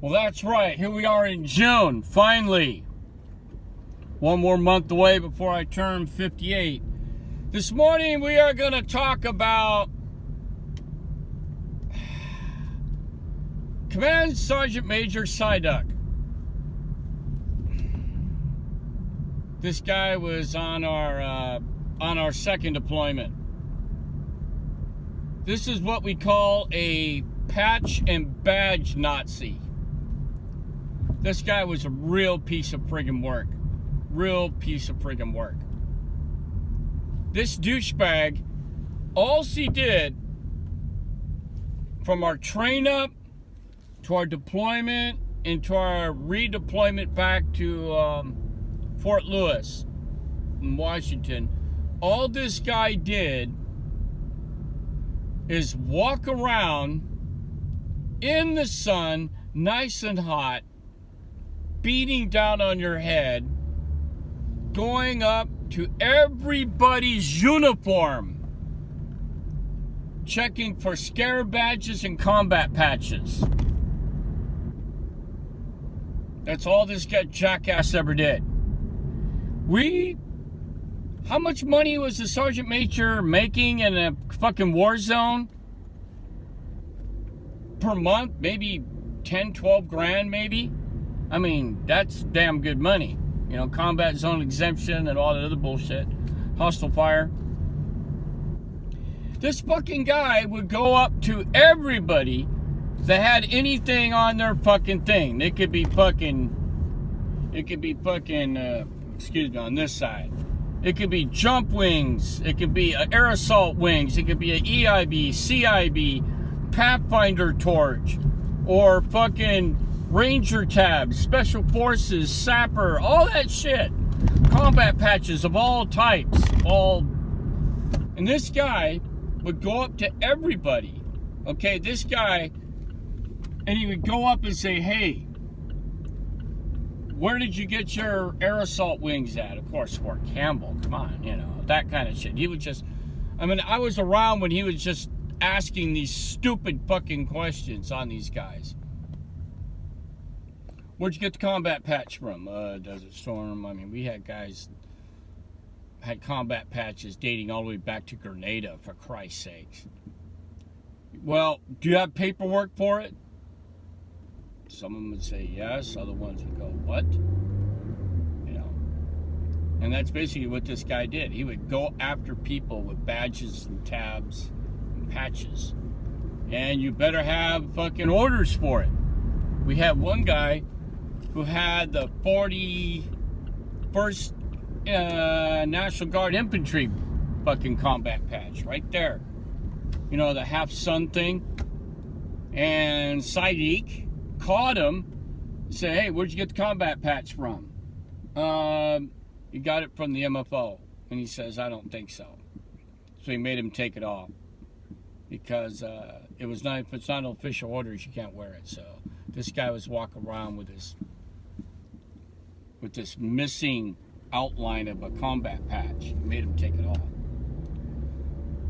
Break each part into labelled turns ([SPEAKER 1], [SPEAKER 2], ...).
[SPEAKER 1] Well, that's right. Here we are in June, finally. One more month away before I turn 58. This morning we are going to talk about Command Sergeant Major Sydick. This guy was on our second deployment. This is what we call a patch and badge Nazi. This guy was a real piece of friggin' work. Real piece of friggin' work. This douchebag, all he did, from our train up to our deployment into our redeployment back to Fort Lewis in Washington, all this guy did is walk around in the sun, nice and hot, beating down on your head, going up to everybody's uniform, checking for scare badges and combat patches. That's all this guy jackass ever did. How much money was the Sergeant Major making in a fucking war zone? Per month? Maybe 10, 12 grand maybe? I mean, that's damn good money. You know, combat zone exemption and all that other bullshit. Hostile fire. This fucking guy would go up to everybody that had anything on their fucking thing. It could be fucking, excuse me, on this side. It could be jump wings. It could be air assault wings. It could be an EIB, CIB, Pathfinder torch, or fucking Ranger tabs, Special Forces, Sapper, all that shit. Combat patches of all types. And this guy would go up to everybody. Okay, this guy, and he would go up and say, hey, where did you get your air assault wings at? Of course, Fort Campbell, come on, you know, that kind of shit. He would just, I was around when he was just asking these stupid fucking questions on these guys. Where'd you get the combat patch from? Desert Storm. I mean, we had guys had combat patches dating all the way back to Grenada, for Christ's sakes. Well, do you have paperwork for it? Some of them would say yes. Other ones would go, what? You know. And that's basically what this guy did. He would go after people with badges and tabs and patches. And you better have fucking orders for it. We had one guy who had the 41st National Guard Infantry fucking combat patch right there. You know, the half sun thing. And Sydick caught him and said, hey, where'd you get the combat patch from? You got it from the MFO. And he says, I don't think so. So he made him take it off. Because if it's not official orders, you can't wear it. So this guy was walking around with this missing outline of a combat patch. Made him take it off.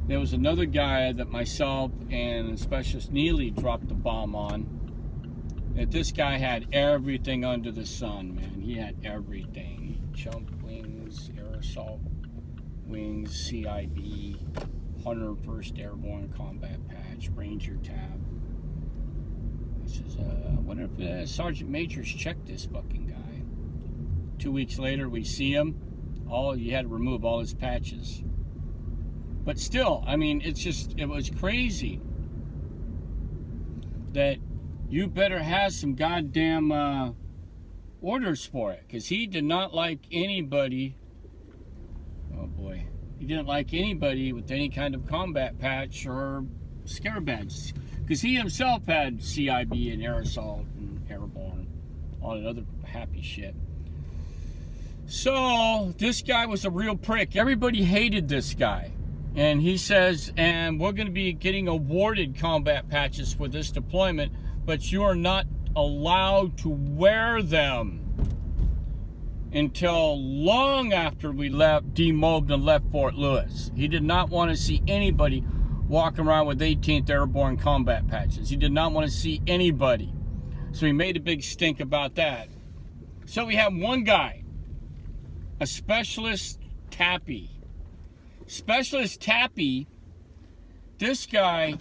[SPEAKER 1] There was another guy that myself and Specialist Neely dropped the bomb on. That this guy had everything under the sun, man. He had everything. Jump wings, air assault wings, CIB, 101st Airborne Combat Patch, Ranger tab. This is, I wonder if Sergeant Majors checked this fucking guy. 2 weeks later, we see him. You had to remove all his patches. But still, I mean, it was crazy that you better have some goddamn orders for it. Because he did not like anybody. Oh boy. He didn't like anybody with any kind of combat patch or scare badges. Because he himself had CIB and air assault and airborne. All that other happy shit. So, this guy was a real prick. Everybody hated this guy. And he says, and we're going to be getting awarded combat patches for this deployment, but you are not allowed to wear them until long after we demobbed and left Fort Lewis. He did not want to see anybody walking around with 18th Airborne combat patches. He did not want to see anybody So he made a big stink about that. So we have one guy, a specialist tappy. Specialist tappy, this guy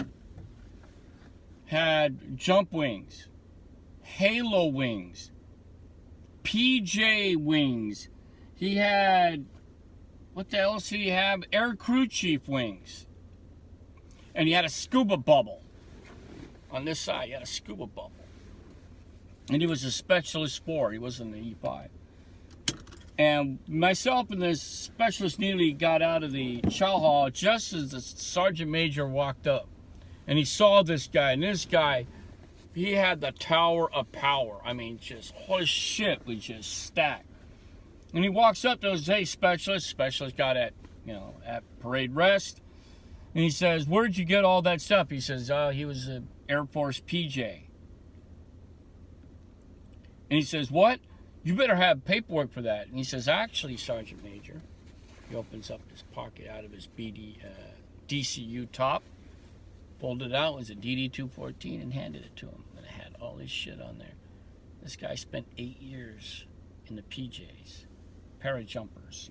[SPEAKER 1] had jump wings, halo wings, PJ wings. He had, what the else did he have? Air crew chief wings. And he had a scuba bubble. On this side, he had a scuba bubble. And he was a specialist 4. He wasn't an E5. And myself and this specialist nearly got out of the chow hall just as the sergeant major walked up. And he saw this guy. And this guy, he had the tower of power. I mean, just holy shit, we just stacked. And he walks up to us, hey, specialist. Specialist got at, at parade rest. And he says, where'd you get all that stuff? He says, he was an Air Force PJ. And he says, what? You better have paperwork for that. And he says, actually, Sergeant Major. He opens up his pocket out of his DCU top, folded it out, was a DD-214, and handed it to him. And it had all his shit on there. This guy spent 8 years in the PJs. Parajumpers,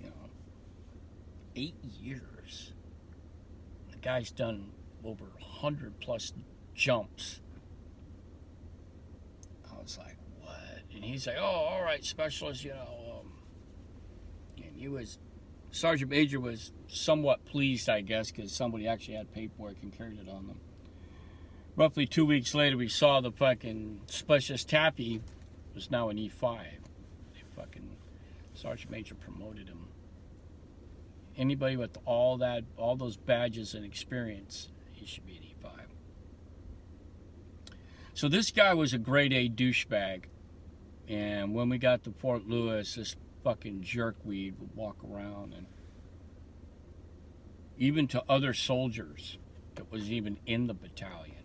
[SPEAKER 1] 8 years. The guy's done over 100 plus jumps. I was like, what? And he's like, oh, all right, specialist, and he was, Sergeant Major was somewhat pleased, I guess, because somebody actually had paperwork and carried it on them. Roughly 2 weeks later, we saw the fucking specialist tappy was now an E5. They fucking, Sergeant Major promoted him. Anybody with all those badges and experience, he should be an E5. So this guy was a grade A douchebag. And when we got to Fort Lewis, this fucking jerkweed would walk around, and even to other soldiers that was even in the battalion.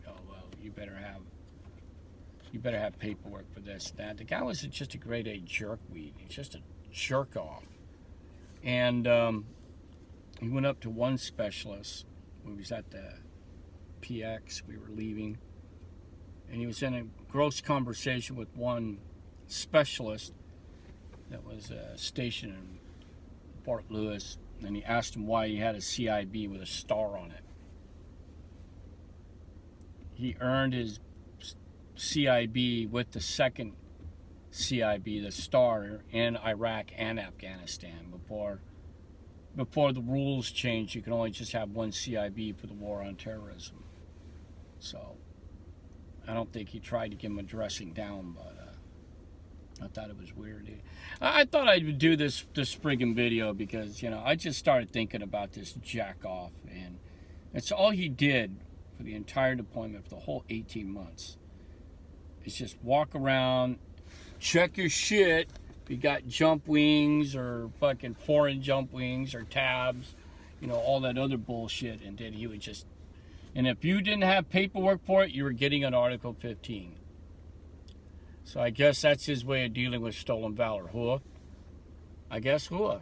[SPEAKER 1] Oh, well, you better have paperwork for this, that. The guy was just a grade A jerkweed. He's just a jerk off. And he went up to one specialist when he was at the PX. We were leaving. And he was in a gross conversation with one specialist that was stationed in Fort Lewis. And he asked him why he had a CIB with a star on it. He earned his CIB with the second CIB, the star, in Iraq and Afghanistan. Before the rules changed, you can only just have one CIB for the war on terrorism. So I don't think he tried to give him a dressing down, but I thought it was weird. I thought I would do this friggin' video because, I just started thinking about this jack off, and it's all he did for the entire deployment for the whole 18 months. It's just walk around, check your shit. If you got jump wings or fucking foreign jump wings or tabs, all that other bullshit, and then he would just. And if you didn't have paperwork for it, you were getting an Article 15. So I guess that's his way of dealing with stolen valor. Huh? I guess, huh?